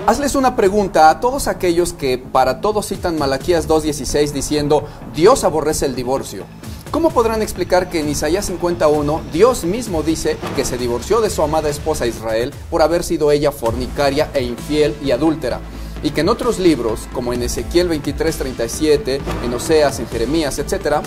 Hazles una pregunta a todos aquellos que para todos citan Malaquías 2:16 diciendo Dios aborrece el divorcio. ¿Cómo podrán explicar que en Isaías 51 Dios mismo dice que se divorció de su amada esposa Israel por haber sido ella fornicaria e infiel y adúltera? Y que en otros libros, como en Ezequiel 23:37, en Oseas, en Jeremías, etc.,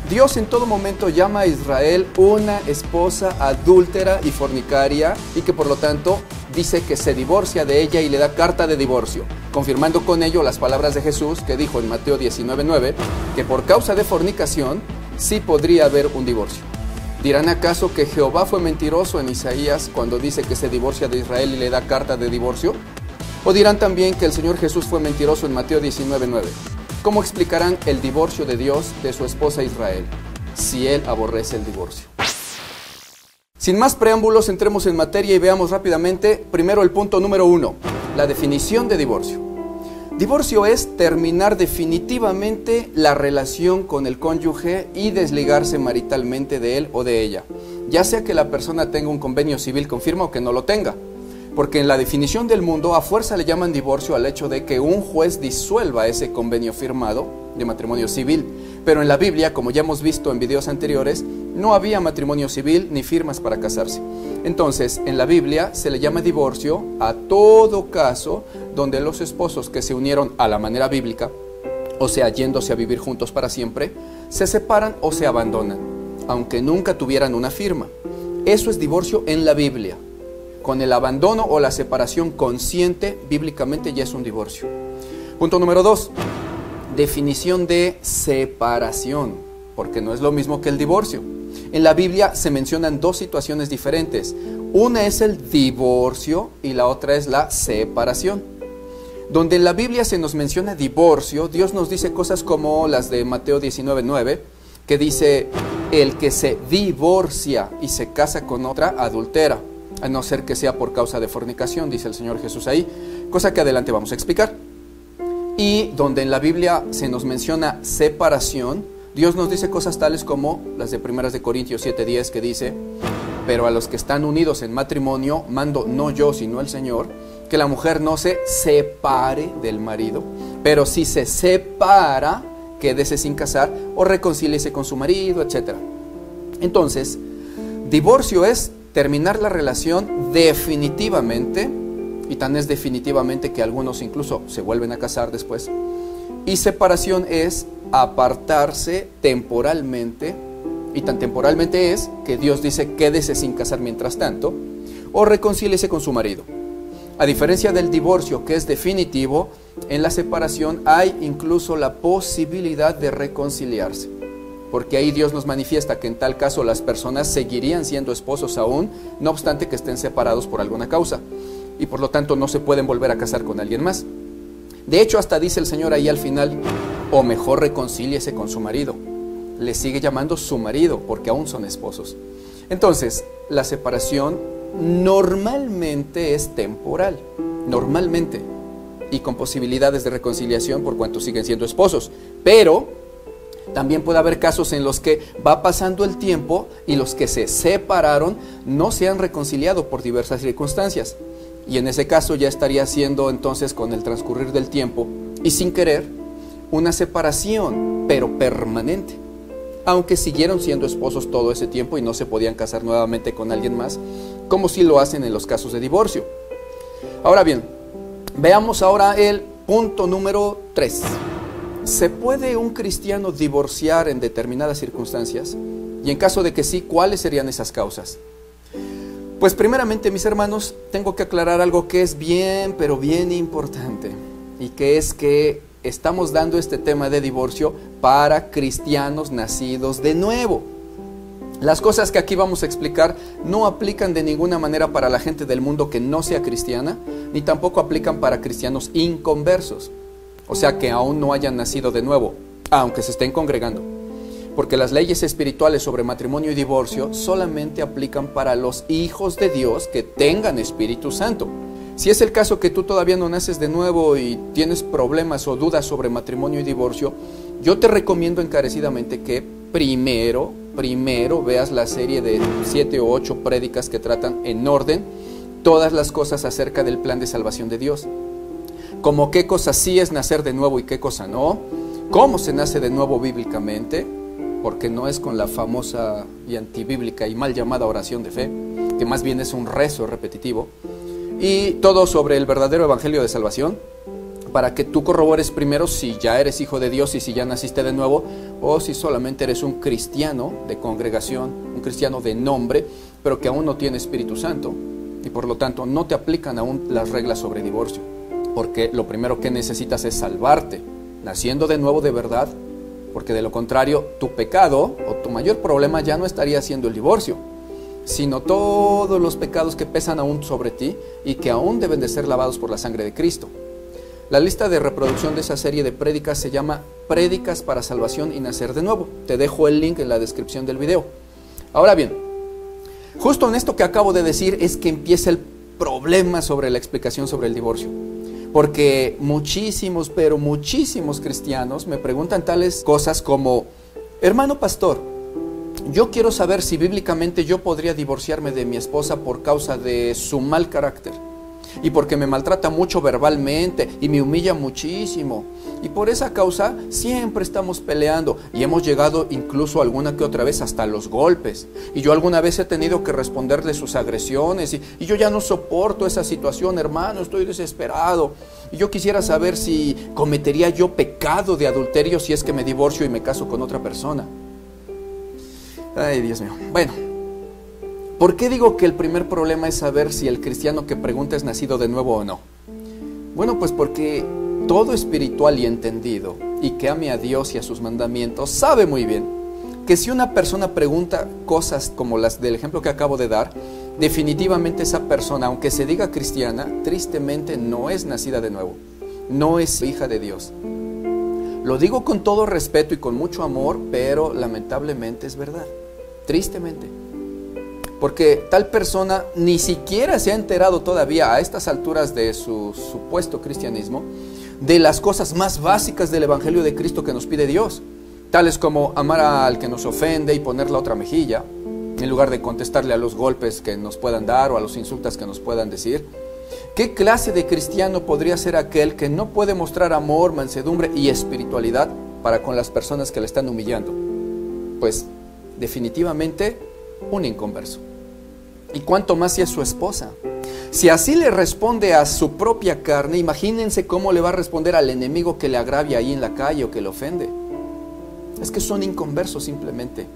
Dios en todo momento llama a Israel una esposa adúltera y fornicaria y que por lo tanto dice que se divorcia de ella y le da carta de divorcio, confirmando con ello las palabras de Jesús que dijo en Mateo 19:9 que por causa de fornicación sí podría haber un divorcio. ¿Dirán acaso que Jehová fue mentiroso en Isaías cuando dice que se divorcia de Israel y le da carta de divorcio? ¿O dirán también que el Señor Jesús fue mentiroso en Mateo 19:9? ¿Cómo explicarán el divorcio de Dios de su esposa Israel, si Él aborrece el divorcio? Sin más preámbulos, entremos en materia y veamos rápidamente primero el punto número 1, la definición de divorcio. Divorcio es terminar definitivamente la relación con el cónyuge y desligarse maritalmente de él o de ella, ya sea que la persona tenga un convenio civil con firma o que no lo tenga. Porque en la definición del mundo a fuerza le llaman divorcio al hecho de que un juez disuelva ese convenio firmado de matrimonio civil. Pero en la Biblia, como ya hemos visto en videos anteriores, no había matrimonio civil ni firmas para casarse. Entonces, en la Biblia se le llama divorcio a todo caso donde los esposos que se unieron a la manera bíblica, o sea, yéndose a vivir juntos para siempre, se separan o se abandonan, aunque nunca tuvieran una firma. Eso es divorcio en la Biblia. Con el abandono o la separación consciente, bíblicamente ya es un divorcio. Punto número 2. Definición de separación, porque no es lo mismo que el divorcio. En la Biblia se mencionan dos situaciones diferentes. Una es el divorcio y la otra es la separación. Donde en la Biblia se nos menciona divorcio, Dios nos dice cosas como las de Mateo 19:9, que dice, el que se divorcia y se casa con otra adultera, a no ser que sea por causa de fornicación, dice el Señor Jesús ahí, cosa que adelante vamos a explicar. Y donde en la Biblia se nos menciona separación, Dios nos dice cosas tales como las de 1 Corintios 7:10, que dice, pero a los que están unidos en matrimonio, mando no yo sino el Señor, que la mujer no se separe del marido, pero si se separa, quédese sin casar o reconcíliese con su marido, etc. Entonces, divorcio es terminar la relación definitivamente, y tan es definitivamente que algunos incluso se vuelven a casar después. Y separación es apartarse temporalmente, y tan temporalmente es que Dios dice quédese sin casar mientras tanto, o reconcíliese con su marido. A diferencia del divorcio, que es definitivo, en la separación hay incluso la posibilidad de reconciliarse. Porque ahí Dios nos manifiesta que en tal caso las personas seguirían siendo esposos aún, no obstante que estén separados por alguna causa, y por lo tanto no se pueden volver a casar con alguien más. De hecho, hasta dice el Señor ahí al final, o mejor reconcíliese con su marido. Le sigue llamando su marido, porque aún son esposos. Entonces, la separación normalmente es temporal, normalmente, y con posibilidades de reconciliación por cuanto siguen siendo esposos, pero también puede haber casos en los que va pasando el tiempo y los que se separaron no se han reconciliado por diversas circunstancias. Y en ese caso ya estaría siendo entonces, con el transcurrir del tiempo y sin querer, una separación, pero permanente. Aunque siguieron siendo esposos todo ese tiempo y no se podían casar nuevamente con alguien más, como sí lo hacen en los casos de divorcio. Ahora bien, veamos ahora el punto número 3. ¿Se puede un cristiano divorciar en determinadas circunstancias? Y en caso de que sí, ¿cuáles serían esas causas? Pues primeramente, mis hermanos, tengo que aclarar algo que es bien, pero bien importante. Y que es que estamos dando este tema de divorcio para cristianos nacidos de nuevo. Las cosas que aquí vamos a explicar no aplican de ninguna manera para la gente del mundo que no sea cristiana, ni tampoco aplican para cristianos inconversos. O sea, que aún no hayan nacido de nuevo, aunque se estén congregando. Porque las leyes espirituales sobre matrimonio y divorcio solamente aplican para los hijos de Dios que tengan Espíritu Santo. Si es el caso que tú todavía no naces de nuevo y tienes problemas o dudas sobre matrimonio y divorcio, yo te recomiendo encarecidamente que primero veas la serie de 7 o 8 prédicas que tratan en orden todas las cosas acerca del plan de salvación de Dios. como qué cosa sí es nacer de nuevo y qué cosa no, cómo se nace de nuevo bíblicamente, porque no es con la famosa y antibíblica y mal llamada oración de fe, que más bien es un rezo repetitivo, y todo sobre el verdadero evangelio de salvación, para que tú corrobores primero si ya eres hijo de Dios y si ya naciste de nuevo, o si solamente eres un cristiano de congregación, un cristiano de nombre, pero que aún no tiene Espíritu Santo, y por lo tanto no te aplican aún las reglas sobre divorcio, porque lo primero que necesitas es salvarte, naciendo de nuevo de verdad, porque de lo contrario tu pecado o tu mayor problema ya no estaría siendo el divorcio, sino todos los pecados que pesan aún sobre ti y que aún deben de ser lavados por la sangre de Cristo. La lista de reproducción de esa serie de prédicas se llama Prédicas para Salvación y Nacer de Nuevo. Te dejo el link en la descripción del video. Ahora bien, justo en esto que acabo de decir es que empieza el problema sobre la explicación sobre el divorcio. Porque muchísimos, pero muchísimos cristianos me preguntan tales cosas como: hermano pastor, yo quiero saber si bíblicamente yo podría divorciarme de mi esposa por causa de su mal carácter, y porque me maltrata mucho verbalmente y me humilla muchísimo, y por esa causa siempre estamos peleando y hemos llegado incluso alguna que otra vez hasta los golpes, y yo alguna vez he tenido que responderle sus agresiones y yo ya no soporto esa situación, hermano, estoy desesperado, y yo quisiera saber si cometería yo pecado de adulterio si es que me divorcio y me caso con otra persona. Ay, Dios mío. Bueno, ¿por qué digo que el primer problema es saber si el cristiano que pregunta es nacido de nuevo o no? Bueno, pues porque todo espiritual y entendido, y que ame a Dios y a sus mandamientos, sabe muy bien que si una persona pregunta cosas como las del ejemplo que acabo de dar, definitivamente esa persona, aunque se diga cristiana, tristemente no es nacida de nuevo, no es hija de Dios. Lo digo con todo respeto y con mucho amor, pero lamentablemente es verdad, tristemente. Porque tal persona ni siquiera se ha enterado todavía a estas alturas de su supuesto cristianismo de las cosas más básicas del Evangelio de Cristo que nos pide Dios, tales como amar al que nos ofende y poner la otra mejilla, en lugar de contestarle a los golpes que nos puedan dar o a los insultos que nos puedan decir. ¿Qué clase de cristiano podría ser aquel que no puede mostrar amor, mansedumbre y espiritualidad para con las personas que le están humillando? Pues definitivamente un inconverso. Y cuánto más si es su esposa. Si así le responde a su propia carne, imagínense cómo le va a responder al enemigo que le agravia ahí en la calle o que le ofende. Es que son inconversos simplemente.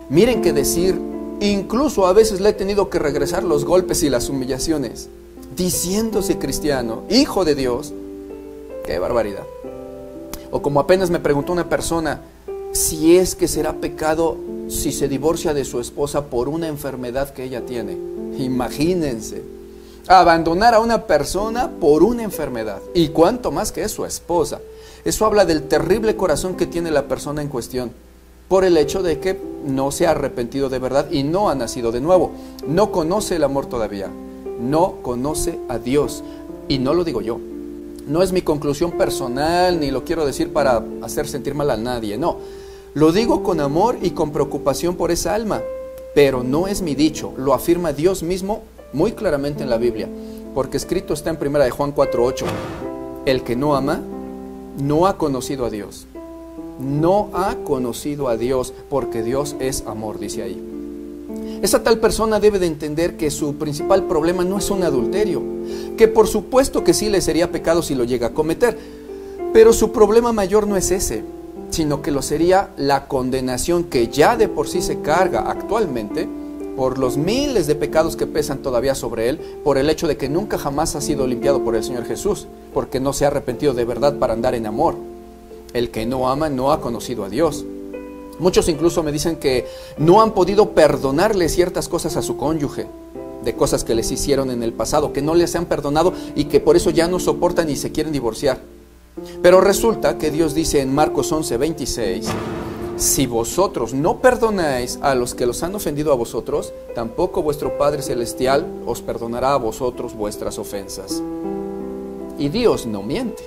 Miren qué decir, incluso a veces le he tenido que regresar los golpes y las humillaciones, diciéndose cristiano, hijo de Dios. ¡Qué barbaridad! O como apenas me preguntó una persona, si es que será pecado si se divorcia de su esposa por una enfermedad que ella tiene. Imagínense, abandonar a una persona por una enfermedad, y cuánto más que es su esposa. Eso habla del terrible corazón que tiene la persona en cuestión, por el hecho de que no se ha arrepentido de verdad y no ha nacido de nuevo, no conoce el amor todavía, no conoce a Dios. Y no lo digo yo, no es mi conclusión personal, ni lo quiero decir para hacer sentir mal a nadie, no. Lo digo con amor y con preocupación por esa alma, pero no es mi dicho, lo afirma Dios mismo muy claramente en la Biblia, porque escrito está en 1 de Juan 4:8, el que no ama, no ha conocido a Dios, no ha conocido a Dios, porque Dios es amor, dice ahí. Esa tal persona debe de entender que su principal problema no es un adulterio, que por supuesto que sí le sería pecado si lo llega a cometer, pero su problema mayor no es ese, sino que lo sería la condenación que ya de por sí se carga actualmente por los miles de pecados que pesan todavía sobre él, por el hecho de que nunca jamás ha sido limpiado por el Señor Jesús, porque no se ha arrepentido de verdad para andar en amor. El que no ama no ha conocido a Dios. Muchos incluso me dicen que no han podido perdonarle ciertas cosas a su cónyuge, de cosas que les hicieron en el pasado, que no les han perdonado y que por eso ya no soportan y se quieren divorciar. Pero resulta que Dios dice en Marcos 11:26, si vosotros no perdonáis a los que los han ofendido a vosotros, tampoco vuestro Padre Celestial os perdonará a vosotros vuestras ofensas. Y Dios no miente.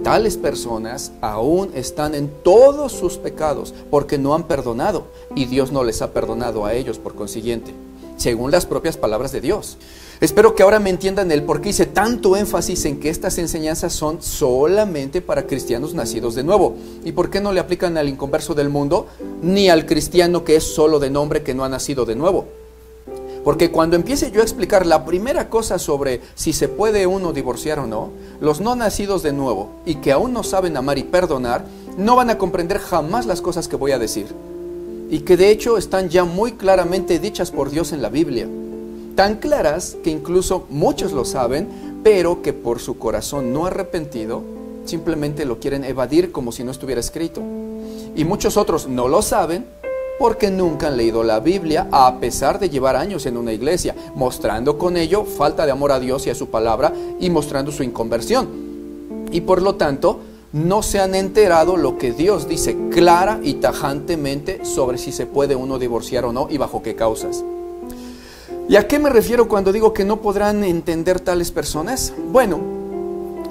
Tales personas aún están en todos sus pecados porque no han perdonado. y Dios no les ha perdonado a ellos por consiguiente, según las propias palabras de Dios. Espero que ahora me entiendan el por qué hice tanto énfasis en que estas enseñanzas son solamente para cristianos nacidos de nuevo, y por qué no le aplican al inconverso del mundo, ni al cristiano que es solo de nombre, que no ha nacido de nuevo. Porque cuando empiece yo a explicar la primera cosa sobre si se puede uno divorciar o no, los no nacidos de nuevo y que aún no saben amar y perdonar, no van a comprender jamás las cosas que voy a decir, y que de hecho están ya muy claramente dichas por Dios en la Biblia. Tan claras que incluso muchos lo saben, pero que por su corazón no arrepentido, simplemente lo quieren evadir como si no estuviera escrito. Y muchos otros no lo saben porque nunca han leído la Biblia, a pesar de llevar años en una iglesia, mostrando con ello falta de amor a Dios y a su palabra, y mostrando su inconversión. Y por lo tanto, no se han enterado lo que Dios dice clara y tajantemente sobre si se puede uno divorciar o no y bajo qué causas. ¿Y a qué me refiero cuando digo que no podrán entender tales personas? Bueno,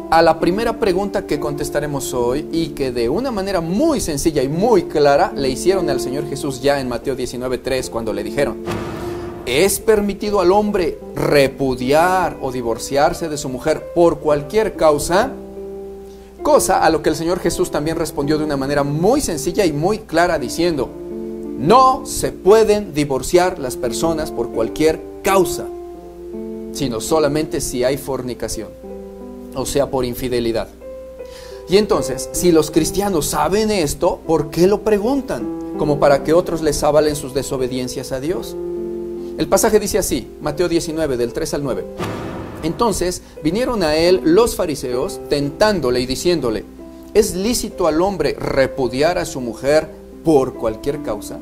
a la primera pregunta que contestaremos hoy, y que de una manera muy sencilla y muy clara le hicieron al Señor Jesús ya en Mateo 19:3, cuando le dijeron: ¿es permitido al hombre repudiar o divorciarse de su mujer por cualquier causa? Cosa a lo que el Señor Jesús también respondió de una manera muy sencilla y muy clara, diciendo: no se pueden divorciar las personas por cualquier causa, sino solamente si hay fornicación, o sea, por infidelidad. Y entonces, si los cristianos saben esto, ¿por qué lo preguntan? Como para que otros les avalen sus desobediencias a Dios. El pasaje dice así, Mateo 19, del 3 al 9. Entonces vinieron a él los fariseos, tentándole y diciéndole: ¿es lícito al hombre repudiar a su mujer por cualquier causa?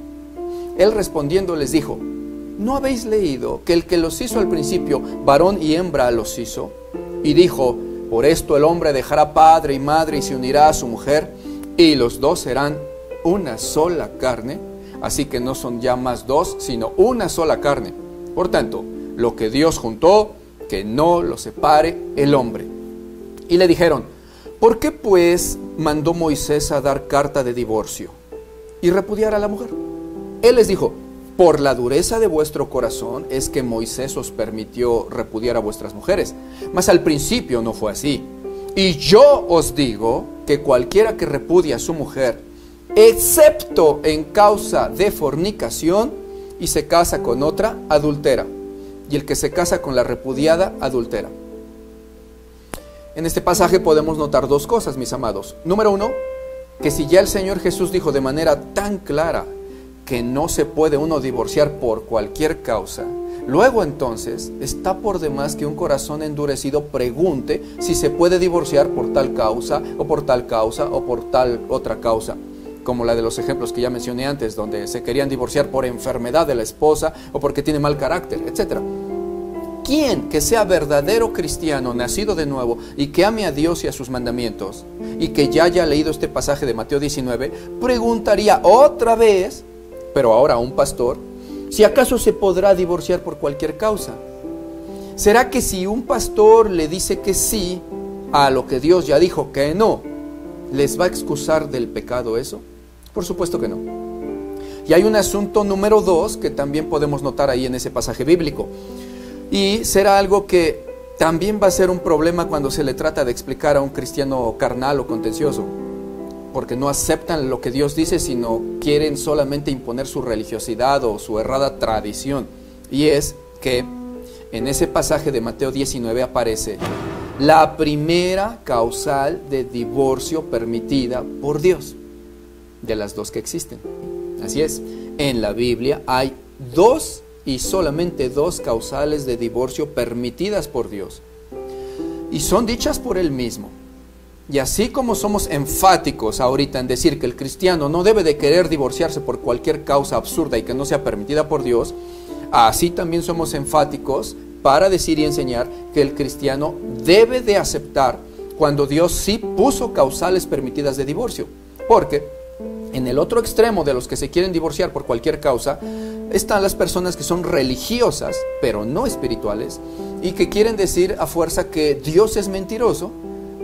Él respondiendo les dijo: ¿no habéis leído que el que los hizo al principio, varón y hembra los hizo? Y dijo: por esto el hombre dejará padre y madre y se unirá a su mujer, y los dos serán una sola carne. Así que no son ya más dos, sino una sola carne. Por tanto, lo que Dios juntó, que no lo separe el hombre. Y le dijeron: ¿por qué pues mandó Moisés a dar carta de divorcio y repudiar a la mujer? Él les dijo: por la dureza de vuestro corazón es que Moisés os permitió repudiar a vuestras mujeres, mas al principio no fue así. Y yo os digo que cualquiera que repudia a su mujer, excepto en causa de fornicación, y se casa con otra, adultera, y el que se casa con la repudiada, adultera. En este pasaje podemos notar dos cosas, mis amados. Número uno, que si ya el Señor Jesús dijo de manera tan clara que no se puede uno divorciar por cualquier causa, luego entonces está por demás que un corazón endurecido pregunte si se puede divorciar por tal causa, o por tal causa, o por tal otra causa, como la de los ejemplos que ya mencioné antes, donde se querían divorciar por enfermedad de la esposa, o porque tiene mal carácter, etc. ¿Quién que sea verdadero cristiano, nacido de nuevo, y que ame a Dios y a sus mandamientos, y que ya haya leído este pasaje de Mateo 19, preguntaría otra vez, pero ahora a un pastor, si acaso se podrá divorciar por cualquier causa? ¿Será que si un pastor le dice que sí a lo que Dios ya dijo que no, les va a excusar del pecado eso? Por supuesto que no. Y hay un asunto número 2 que también podemos notar ahí en ese pasaje bíblico, y será algo que también va a ser un problema cuando se le trata de explicar a un cristiano carnal o contencioso, porque no aceptan lo que Dios dice, sino quieren solamente imponer su religiosidad o su errada tradición. Y es que en ese pasaje de Mateo 19 aparece la primera causal de divorcio permitida por Dios, de las dos que existen. Así es, en la Biblia hay dos y solamente dos causales de divorcio permitidas por Dios, y son dichas por Él mismo. Y así como somos enfáticos ahorita en decir que el cristiano no debe de querer divorciarse por cualquier causa absurda y que no sea permitida por Dios, así también somos enfáticos para decir y enseñar que el cristiano debe de aceptar cuando Dios sí puso causales permitidas de divorcio. Porque en el otro extremo de los que se quieren divorciar por cualquier causa están las personas que son religiosas, pero no espirituales, y que quieren decir a fuerza que Dios es mentiroso,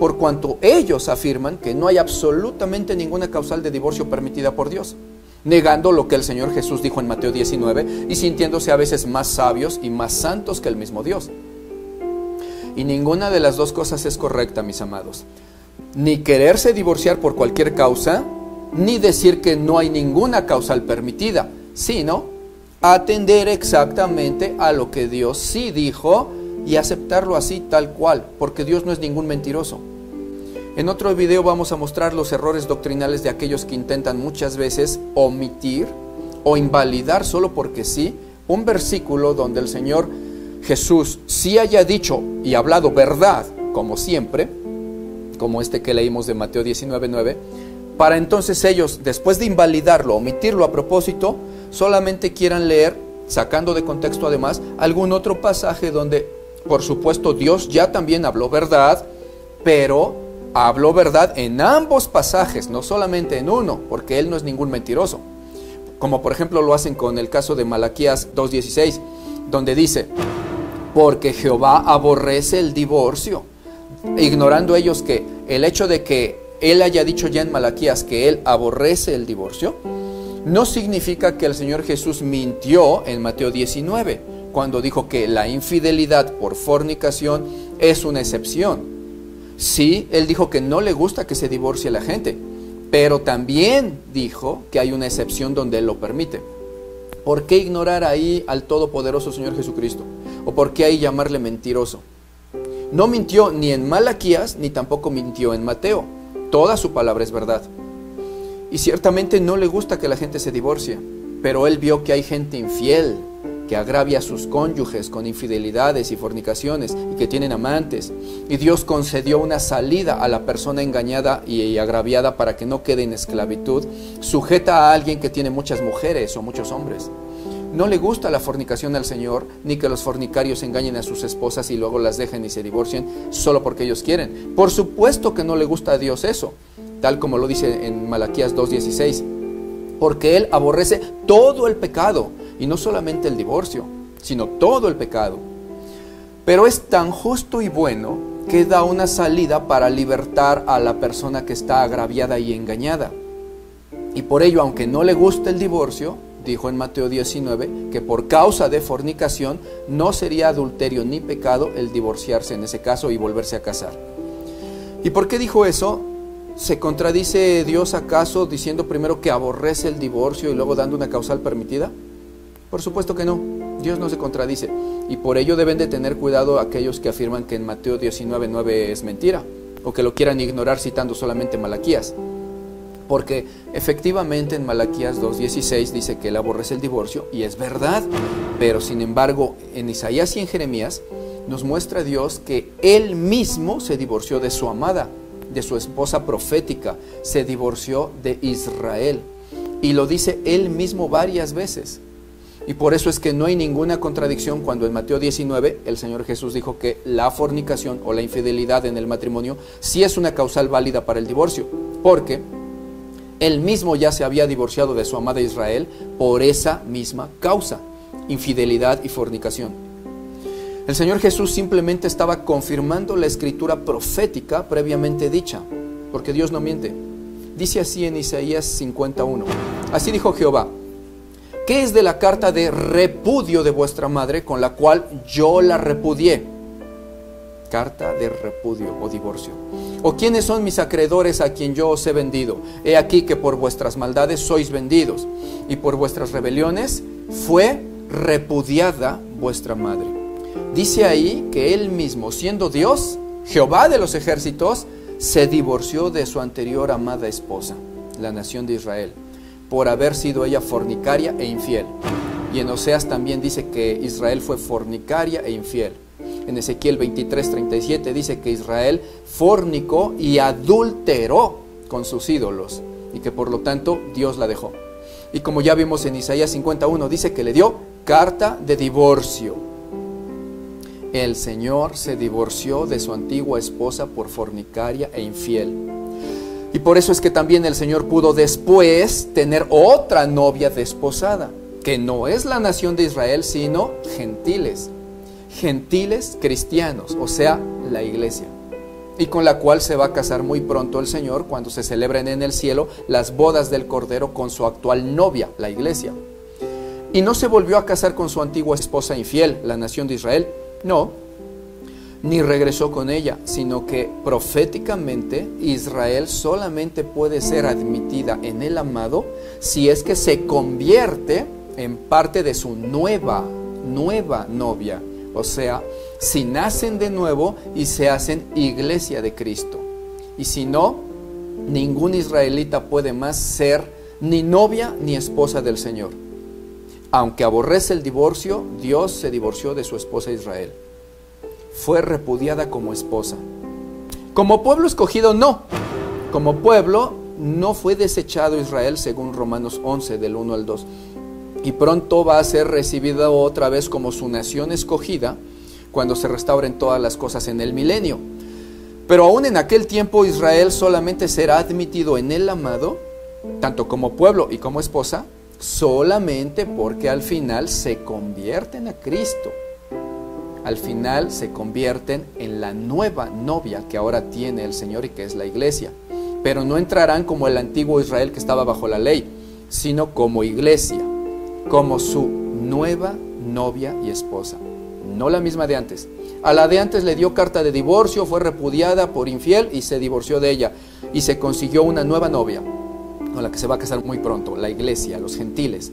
por cuanto ellos afirman que no hay absolutamente ninguna causal de divorcio permitida por Dios. negando lo que el Señor Jesús dijo en Mateo 19 y sintiéndose a veces más sabios y más santos que el mismo Dios. Y ninguna de las dos cosas es correcta, mis amados. Ni quererse divorciar por cualquier causa, ni decir que no hay ninguna causal permitida, sino atender exactamente a lo que Dios sí dijo y aceptarlo así tal cual, porque Dios no es ningún mentiroso. En otro video vamos a mostrar los errores doctrinales de aquellos que intentan muchas veces omitir o invalidar solo porque sí un versículo donde el Señor Jesús sí haya dicho y hablado verdad, como siempre, como este que leímos de Mateo 19:9, para entonces ellos, después de invalidarlo, omitirlo a propósito, solamente quieran leer, sacando de contexto además, algún otro pasaje donde, por supuesto, Dios ya también habló verdad, pero habló verdad en ambos pasajes, no solamente en uno, porque Él no es ningún mentiroso. Como por ejemplo lo hacen con el caso de Malaquías 2:16, donde dice, porque Jehová aborrece el divorcio, ignorando ellos que el hecho de que Él haya dicho ya en Malaquías que Él aborrece el divorcio, no significa que el Señor Jesús mintió en Mateo 19, cuando dijo que la infidelidad por fornicación es una excepción. Sí, Él dijo que no le gusta que se divorcie la gente, pero también dijo que hay una excepción donde Él lo permite. ¿Por qué ignorar ahí al todopoderoso Señor Jesucristo? ¿O por qué ahí llamarle mentiroso? No mintió ni en Malaquías, ni tampoco mintió en Mateo. Toda su palabra es verdad. Y ciertamente no le gusta que la gente se divorcie, pero Él vio que hay gente infiel, que agravia a sus cónyuges con infidelidades y fornicaciones, y que tienen amantes. Y Dios concedió una salida a la persona engañada y agraviada para que no quede en esclavitud, sujeta a alguien que tiene muchas mujeres o muchos hombres. No le gusta la fornicación al Señor, ni que los fornicarios engañen a sus esposas y luego las dejen y se divorcien solo porque ellos quieren. Por supuesto que no le gusta a Dios eso, tal como lo dice en Malaquías 2:16, porque Él aborrece todo el pecado, y no solamente el divorcio, sino todo el pecado. Pero es tan justo y bueno que da una salida para libertar a la persona que está agraviada y engañada. Y por ello, aunque no le guste el divorcio, dijo en Mateo 19 que por causa de fornicación no sería adulterio ni pecado el divorciarse en ese caso y volverse a casar. ¿Y por qué dijo eso? ¿Se contradice Dios acaso diciendo primero que aborrece el divorcio y luego dando una causal permitida? Por supuesto que no, Dios no se contradice, y por ello deben de tener cuidado aquellos que afirman que en Mateo 19:9 es mentira, o que lo quieran ignorar citando solamente Malaquías. Porque efectivamente en Malaquías 2:16 dice que Él aborrece el divorcio, y es verdad, pero sin embargo en Isaías y en Jeremías nos muestra Dios que Él mismo se divorció de su amada, de su esposa profética, se divorció de Israel, y lo dice Él mismo varias veces. Y por eso es que no hay ninguna contradicción cuando en Mateo 19 el Señor Jesús dijo que la fornicación o la infidelidad en el matrimonio sí es una causal válida para el divorcio, porque Él mismo ya se había divorciado de su amada Israel por esa misma causa, infidelidad y fornicación. El Señor Jesús simplemente estaba confirmando la escritura profética previamente dicha, porque Dios no miente. Dice así en Isaías 51, así dijo Jehová, ¿qué es de la carta de repudio de vuestra madre con la cual yo la repudié? Carta de repudio o divorcio. ¿O quiénes son mis acreedores a quien yo os he vendido? He aquí que por vuestras maldades sois vendidos, y por vuestras rebeliones fue repudiada vuestra madre. Dice ahí que Él mismo, siendo Dios, Jehová de los ejércitos, se divorció de su anterior amada esposa, la nación de Israel, por haber sido ella fornicaria e infiel. Y en Oseas también dice que Israel fue fornicaria e infiel. En Ezequiel 23:37 dice que Israel fornicó y adulteró con sus ídolos, y que por lo tanto Dios la dejó. Y como ya vimos en Isaías 51, dice que le dio carta de divorcio. El Señor se divorció de su antigua esposa por fornicaria e infiel. Y por eso es que también el Señor pudo después tener otra novia desposada, que no es la nación de Israel, sino gentiles. Gentiles cristianos, o sea, la iglesia. y con la cual se va a casar muy pronto el Señor cuando se celebren en el cielo las bodas del Cordero con su actual novia, la iglesia. Y no se volvió a casar con su antigua esposa infiel, la nación de Israel, no, ni regresó con ella, sino que proféticamente Israel solamente puede ser admitida en el amado si es que se convierte en parte de su nueva novia. O sea, si nacen de nuevo y se hacen iglesia de Cristo. Y si no, ningún israelita puede más ser ni novia ni esposa del Señor. Aunque aborrece el divorcio, Dios se divorció de su esposa Israel. Fue repudiada como esposa. Como pueblo escogido, no. Como pueblo, no fue desechado Israel según Romanos 11, del 1 al 2. Y pronto va a ser recibida otra vez como su nación escogida cuando se restauren todas las cosas en el milenio. Pero aún en aquel tiempo Israel solamente será admitido en el amado, tanto como pueblo y como esposa, solamente porque al final se convierten a Cristo. Al final se convierten en la nueva novia que ahora tiene el Señor y que es la iglesia. Pero no entrarán como el antiguo Israel que estaba bajo la ley, sino como iglesia, como su nueva novia y esposa, no la misma de antes. A la de antes le dio carta de divorcio, fue repudiada por infiel y se divorció de ella y se consiguió una nueva novia con la que se va a casar muy pronto, la iglesia, los gentiles.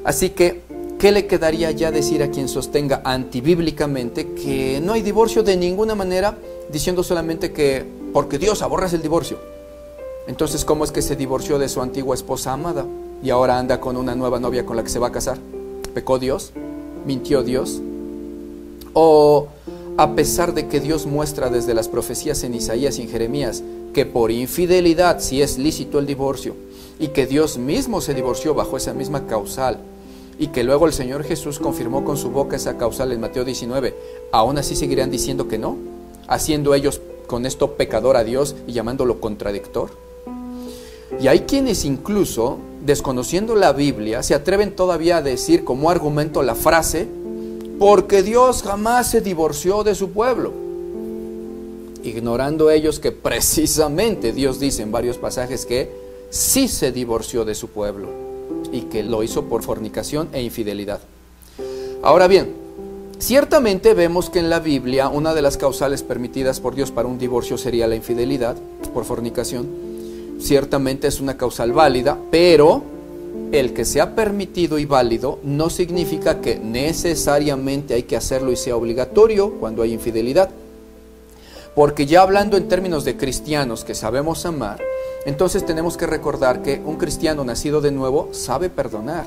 Así que, ¿qué le quedaría ya decir a quien sostenga antibíblicamente que no hay divorcio de ninguna manera, diciendo solamente que porque Dios aborrece el divorcio? Entonces, ¿cómo es que se divorció de su antigua esposa amada y ahora anda con una nueva novia con la que se va a casar? ¿Pecó Dios? ¿Mintió Dios? ¿O a pesar de que Dios muestra desde las profecías en Isaías y en Jeremías que por infidelidad sí es lícito el divorcio y que Dios mismo se divorció bajo esa misma causal y que luego el Señor Jesús confirmó con su boca esa causal en Mateo 19, aún así seguirían diciendo que no, haciendo ellos con esto pecador a Dios y llamándolo contradictor? Y hay quienes incluso, desconociendo la Biblia, se atreven todavía a decir como argumento la frase, porque Dios jamás se divorció de su pueblo, ignorando ellos que precisamente Dios dice en varios pasajes que sí se divorció de su pueblo y que lo hizo por fornicación e infidelidad. Ahora bien, ciertamente vemos que en la Biblia una de las causales permitidas por Dios para un divorcio sería la infidelidad por fornicación. Ciertamente es una causal válida, pero el que sea permitido y válido no significa que necesariamente hay que hacerlo y sea obligatorio cuando hay infidelidad. Porque ya hablando en términos de cristianos que sabemos amar, entonces tenemos que recordar que un cristiano nacido de nuevo sabe perdonar,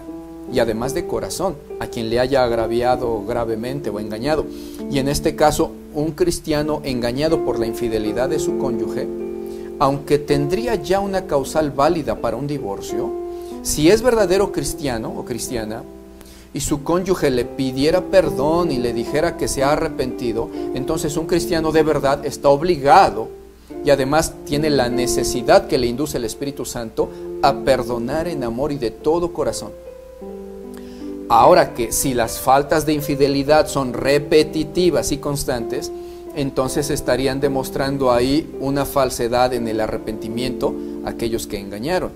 y además de corazón, a quien le haya agraviado gravemente o engañado. Y en este caso, un cristiano engañado por la infidelidad de su cónyuge, aunque tendría ya una causal válida para un divorcio, si es verdadero cristiano o cristiana y su cónyuge le pidiera perdón y le dijera que se ha arrepentido, entonces un cristiano de verdad está obligado y además tiene la necesidad que le induce el Espíritu Santo a perdonar en amor y de todo corazón. Ahora que si las faltas de infidelidad son repetitivas y constantes, entonces estarían demostrando ahí una falsedad en el arrepentimiento a aquellos que engañaron.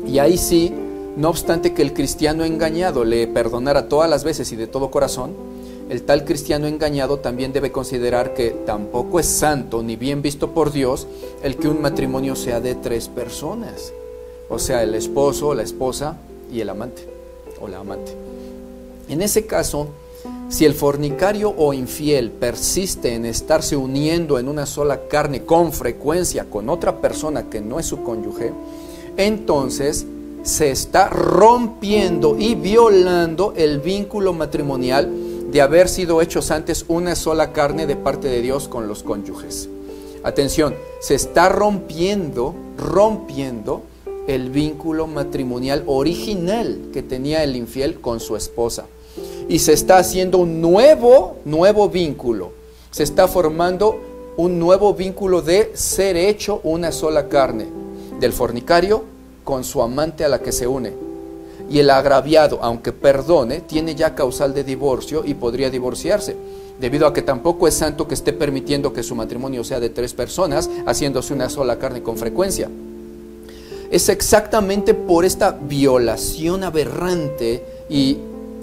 Y ahí sí, no obstante que el cristiano engañado le perdonara todas las veces y de todo corazón, el tal cristiano engañado también debe considerar que tampoco es santo ni bien visto por Dios el que un matrimonio sea de 3 personas, o sea, el esposo, la esposa y el amante o la amante. En ese caso, si el fornicario o infiel persiste en estarse uniendo en una sola carne con frecuencia con otra persona que no es su cónyuge, entonces se está rompiendo y violando el vínculo matrimonial de haber sido hechos antes una sola carne de parte de Dios con los cónyuges. Atención, se está rompiendo el vínculo matrimonial original que tenía el infiel con su esposa. Y se está haciendo un nuevo vínculo. Se está formando un nuevo vínculo de ser hecho una sola carne, del fornicario con su amante a la que se une. y el agraviado, aunque perdone, tiene ya causal de divorcio y podría divorciarse, debido a que tampoco es santo que esté permitiendo que su matrimonio sea de 3 personas, haciéndose una sola carne con frecuencia. Es exactamente por esta violación aberrante y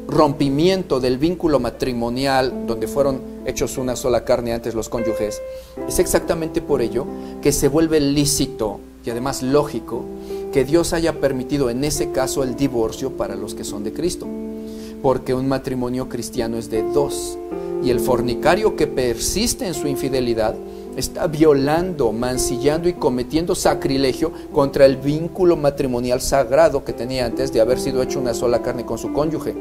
rompimiento del vínculo matrimonial, donde fueron hechos una sola carne antes los cónyuges, es exactamente por ello que se vuelve lícito y además lógico que Dios haya permitido en ese caso el divorcio para los que son de Cristo, porque un matrimonio cristiano es de 2, y el fornicario que persiste en su infidelidad está violando, mancillando y cometiendo sacrilegio contra el vínculo matrimonial sagrado que tenía antes de haber sido hecho una sola carne con su cónyuge.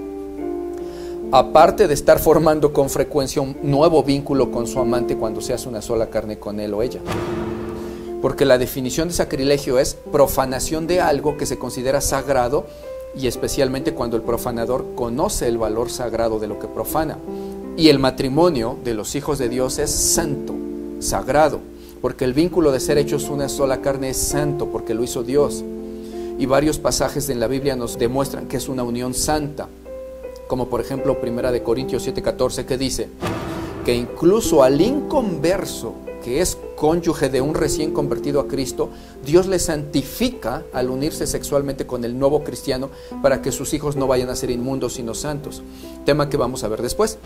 Aparte de estar formando con frecuencia un nuevo vínculo con su amante cuando se hace una sola carne con él o ella. Porque la definición de sacrilegio es profanación de algo que se considera sagrado, y especialmente cuando el profanador conoce el valor sagrado de lo que profana. Y el matrimonio de los hijos de Dios es santo, sagrado, porque el vínculo de ser hechos una sola carne es santo, porque lo hizo Dios. Y varios pasajes en la Biblia nos demuestran que es una unión santa, como por ejemplo 1 Corintios 7:14, que dice que incluso al inconverso, que es cónyuge de un recién convertido a Cristo, Dios le santifica al unirse sexualmente con el nuevo cristiano para que sus hijos no vayan a ser inmundos sino santos, tema que vamos a ver después.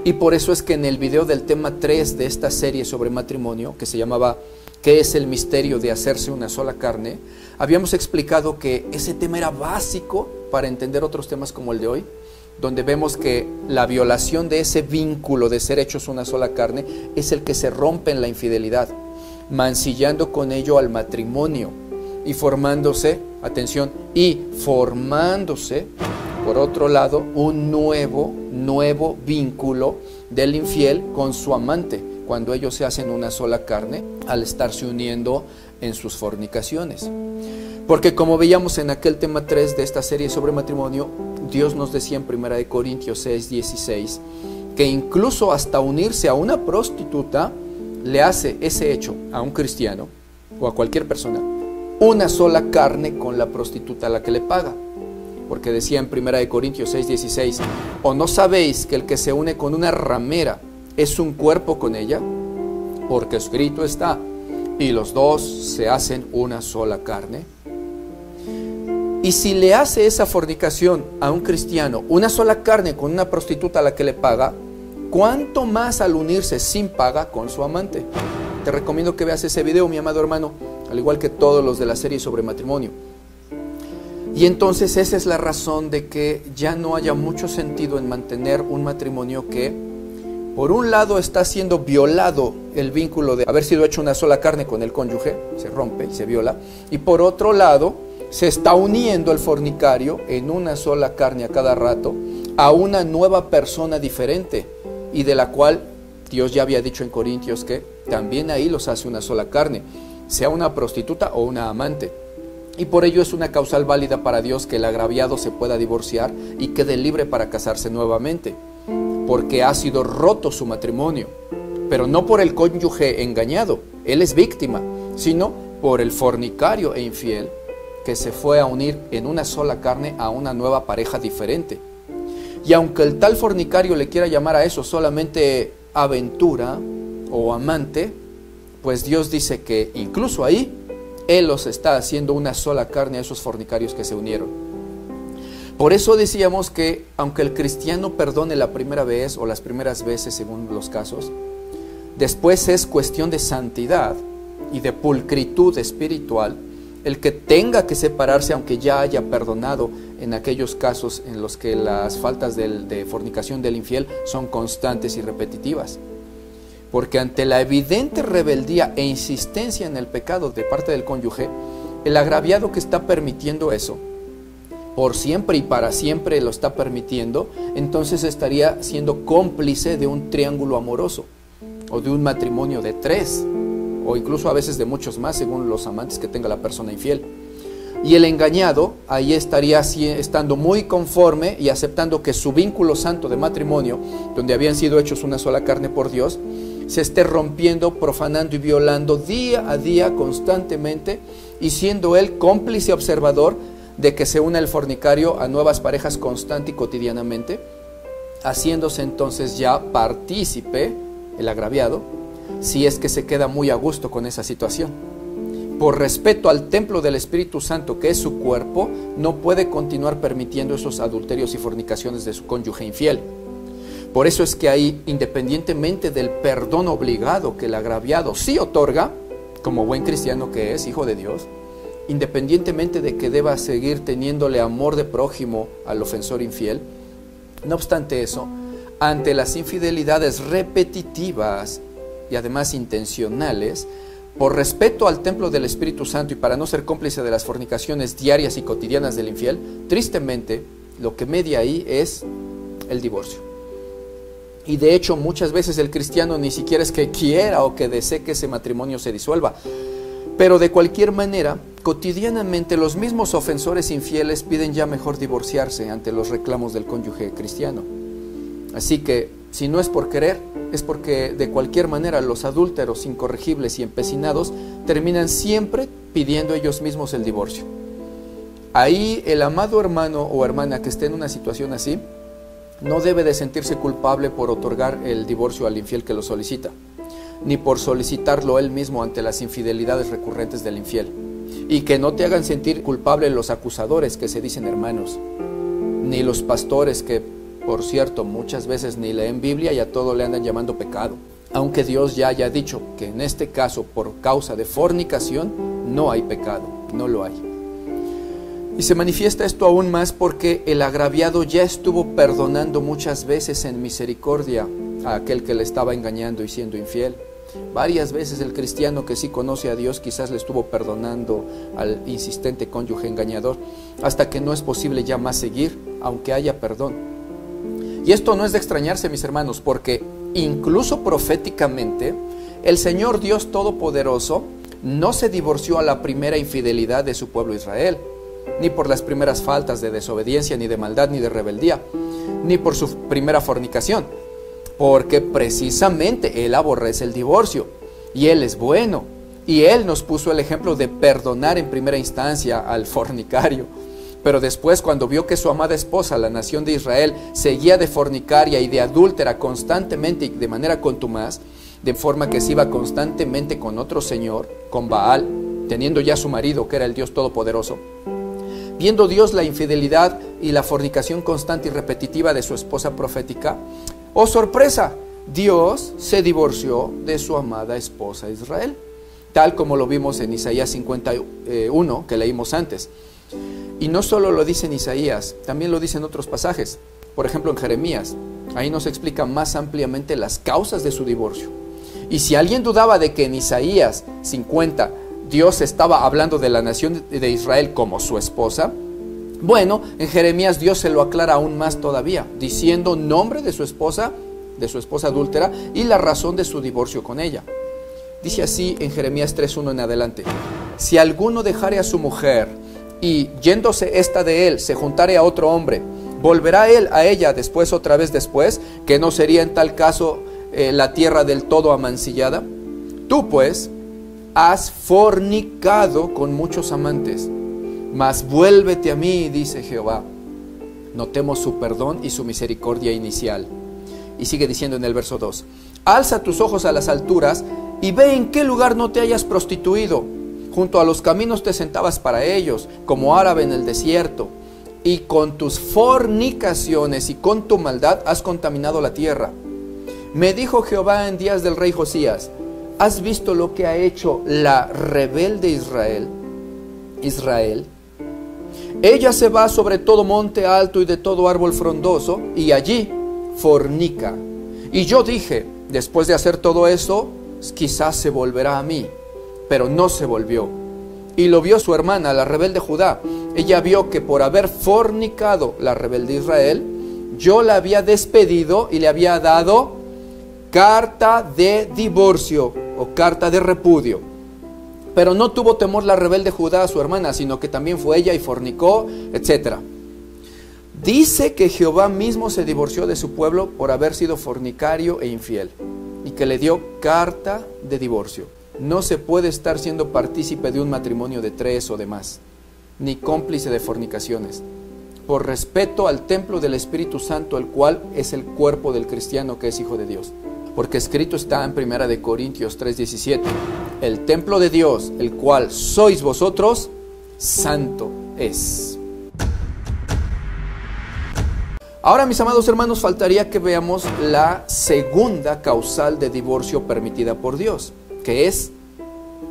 Y por eso es que en el video del tema 3 de esta serie sobre matrimonio, que se llamaba ¿Qué es el misterio de hacerse una sola carne?, habíamos explicado que ese tema era básico para entender otros temas como el de hoy, donde vemos que la violación de ese vínculo de ser hechos una sola carne es el que se rompe en la infidelidad, mancillando con ello al matrimonio y formándose, atención, por otro lado, un nuevo vínculo del infiel con su amante, cuando ellos se hacen una sola carne al estarse uniendo en sus fornicaciones. Porque como veíamos en aquel tema 3 de esta serie sobre matrimonio, Dios nos decía en 1 Corintios 6:16 que incluso hasta unirse a una prostituta le hace ese hecho a un cristiano o a cualquier persona una sola carne con la prostituta a la que le paga. Porque decía en 1 Corintios 6:16, ¿o no sabéis que el que se une con una ramera es un cuerpo con ella? Porque escrito está, y los 2 se hacen una sola carne. Y si le hace esa fornicación a un cristiano, una sola carne con una prostituta a la que le paga, ¿cuánto más al unirse sin paga con su amante? Te recomiendo que veas ese video, mi amado hermano, al igual que todos los de la serie sobre matrimonio. Y entonces esa es la razón de que ya no haya mucho sentido en mantener un matrimonio que, por un lado, está siendo violado el vínculo de haber sido hecho una sola carne con el cónyuge, se rompe y se viola, y por otro lado, se está uniendo el fornicario en una sola carne a cada rato a una nueva persona diferente, y de la cual Dios ya había dicho en Corintios que también ahí los hace una sola carne, sea una prostituta o una amante. Y por ello es una causal válida para Dios que el agraviado se pueda divorciar y quede libre para casarse nuevamente, porque ha sido roto su matrimonio, pero no por el cónyuge engañado, él es víctima, sino por el fornicario e infiel que se fue a unir en una sola carne a una nueva pareja diferente. Y aunque el tal fornicario le quiera llamar a eso solamente aventura o amante, pues Dios dice que incluso ahí Él los está haciendo una sola carne a esos fornicarios que se unieron. Por eso decíamos que aunque el cristiano perdone la primera vez o las primeras veces según los casos, después es cuestión de santidad y de pulcritud espiritual el que tenga que separarse aunque ya haya perdonado en aquellos casos en los que las faltas de fornicación del infiel son constantes y repetitivas. Porque ante la evidente rebeldía e insistencia en el pecado de parte del cónyuge, el agraviado que está permitiendo eso, por siempre y para siempre lo está permitiendo, entonces estaría siendo cómplice de un triángulo amoroso, o de un matrimonio de 3, o incluso a veces de muchos más, según los amantes que tenga la persona infiel. Y el engañado ahí estaría estando muy conforme y aceptando que su vínculo santo de matrimonio, donde habían sido hechos una sola carne por Dios, se esté rompiendo, profanando y violando día a día constantemente, y siendo él cómplice observador de que se una el fornicario a nuevas parejas constante y cotidianamente, haciéndose entonces ya partícipe, el agraviado, si es que se queda muy a gusto con esa situación. Por respeto al templo del Espíritu Santo, que es su cuerpo, no puede continuar permitiendo esos adulterios y fornicaciones de su cónyuge infiel. Por eso es que ahí, independientemente del perdón obligado que el agraviado sí otorga, como buen cristiano que es, hijo de Dios, independientemente de que deba seguir teniéndole amor de prójimo al ofensor infiel, no obstante eso, ante las infidelidades repetitivas y además intencionales, por respeto al templo del Espíritu Santo y para no ser cómplice de las fornicaciones diarias y cotidianas del infiel, tristemente lo que media ahí es el divorcio. Y de hecho muchas veces el cristiano ni siquiera es que quiera o que desee que ese matrimonio se disuelva, pero de cualquier manera, cotidianamente los mismos ofensores infieles piden ya mejor divorciarse ante los reclamos del cónyuge cristiano. Así que, si no es por querer, es porque de cualquier manera los adúlteros incorregibles y empecinados terminan siempre pidiendo ellos mismos el divorcio. Ahí el amado hermano o hermana que esté en una situación así, no debe de sentirse culpable por otorgar el divorcio al infiel que lo solicita, ni por solicitarlo él mismo ante las infidelidades recurrentes del infiel. Y que no te hagan sentir culpable los acusadores que se dicen hermanos, ni los pastores que, por cierto, muchas veces ni leen Biblia y a todo le andan llamando pecado. Aunque Dios ya haya dicho que en este caso, por causa de fornicación, no hay pecado, no lo hay. Y se manifiesta esto aún más porque el agraviado ya estuvo perdonando muchas veces en misericordia a aquel que le estaba engañando y siendo infiel. Varias veces el cristiano que sí conoce a Dios quizás le estuvo perdonando al insistente cónyuge engañador, hasta que no es posible ya más seguir, aunque haya perdón. Y esto no es de extrañarse, mis hermanos, porque incluso proféticamente, el Señor Dios Todopoderoso no se divorció a la primera infidelidad de su pueblo Israel, ni por las primeras faltas de desobediencia, ni de maldad, ni de rebeldía, ni por su primera fornicación, porque precisamente Él aborrece el divorcio, y Él es bueno, y Él nos puso el ejemplo de perdonar en primera instancia al fornicario. Pero después, cuando vio que su amada esposa, la nación de Israel, seguía de fornicaria y de adúltera constantemente y de manera contumaz, de forma que se iba constantemente con otro señor, con Baal, teniendo ya su marido, que era el Dios Todopoderoso, viendo Dios la infidelidad y la fornicación constante y repetitiva de su esposa profética, ¡oh sorpresa! Dios se divorció de su amada esposa Israel, tal como lo vimos en Isaías 51, que leímos antes. Y no solo lo dice en Isaías, también lo dice en otros pasajes. Por ejemplo, en Jeremías, ahí nos explica más ampliamente las causas de su divorcio. Y si alguien dudaba de que en Isaías 50 Dios estaba hablando de la nación de Israel como su esposa, bueno, en Jeremías Dios se lo aclara aún más todavía, diciendo nombre de su esposa adúltera y la razón de su divorcio con ella. Dice así en Jeremías 3:1 en adelante: si alguno dejare a su mujer y yéndose esta de él se juntare a otro hombre, ¿volverá él a ella después otra vez después? ¿Que no sería en tal caso la tierra del todo amancillada? Tú pues has fornicado con muchos amantes, mas vuélvete a mí, dice Jehová. Notemos su perdón y su misericordia inicial. Y sigue diciendo en el verso 2: alza tus ojos a las alturas y ve en qué lugar no te hayas prostituido. Junto a los caminos te sentabas para ellos, como árabe en el desierto, y con tus fornicaciones y con tu maldad has contaminado la tierra. Me dijo Jehová en días del rey Josías: ¿has visto lo que ha hecho la rebelde Israel? Ella se va sobre todo monte alto y de todo árbol frondoso, y allí fornica. Y yo dije: después de hacer todo eso, quizás se volverá a mí. Pero no se volvió. Y lo vio su hermana, la rebelde Judá. Ella vio que por haber fornicado la rebelde Israel, yo la había despedido y le había dado carta de divorcio o carta de repudio. Pero no tuvo temor la rebelde Judá a su hermana, sino que también fue ella y fornicó, etc. Dice que Jehová mismo se divorció de su pueblo por haber sido fornicario e infiel, y que le dio carta de divorcio. No se puede estar siendo partícipe de un matrimonio de 3 o de más. ni cómplice de fornicaciones, por respeto al templo del Espíritu Santo, el cual es el cuerpo del cristiano que es hijo de Dios. Porque escrito está en 1 Corintios 3:17, el templo de Dios, el cual sois vosotros, santo es. Ahora, mis amados hermanos, faltaría que veamos la segunda causal de divorcio permitida por Dios, que es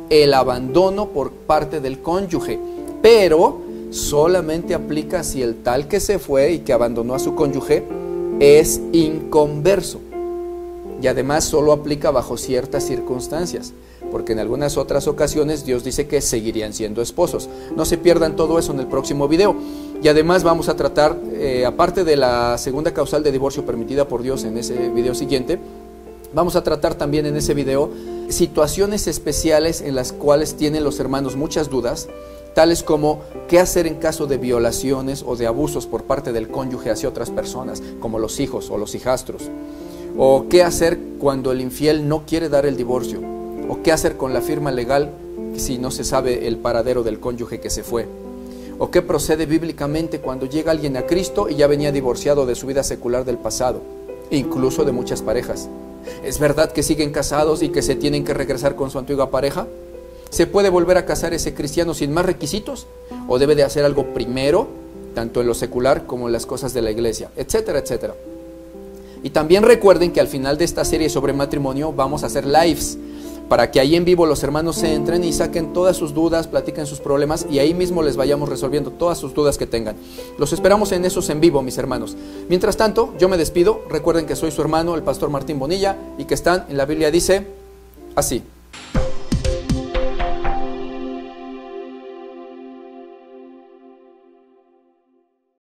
el abandono por parte del cónyuge, pero solamente aplica si el tal que se fue y que abandonó a su cónyuge es inconverso. Y además solo aplica bajo ciertas circunstancias, porque en algunas otras ocasiones Dios dice que seguirían siendo esposos. No se pierdan todo eso en el próximo video. Y además vamos a tratar, aparte de la segunda causal de divorcio permitida por Dios en ese video siguiente, vamos a tratar también en ese video situaciones especiales en las cuales tienen los hermanos muchas dudas, tales como qué hacer en caso de violaciones o de abusos por parte del cónyuge hacia otras personas, como los hijos o los hijastros. O qué hacer cuando el infiel no quiere dar el divorcio. O qué hacer con la firma legal si no se sabe el paradero del cónyuge que se fue. O qué procede bíblicamente cuando llega alguien a Cristo y ya venía divorciado de su vida secular del pasado, incluso de muchas parejas. ¿Es verdad que siguen casados y que se tienen que regresar con su antigua pareja? ¿Se puede volver a casar ese cristiano sin más requisitos? ¿O debe de hacer algo primero, tanto en lo secular como en las cosas de la iglesia? Etcétera, etcétera. Y también recuerden que al final de esta serie sobre matrimonio vamos a hacer lives, para que ahí en vivo los hermanos se entren y saquen todas sus dudas, platiquen sus problemas y ahí mismo les vayamos resolviendo todas sus dudas que tengan. Los esperamos en esos en vivo, mis hermanos. Mientras tanto, yo me despido. Recuerden que soy su hermano, el pastor Martín Bonilla, y que están en la Biblia dice así.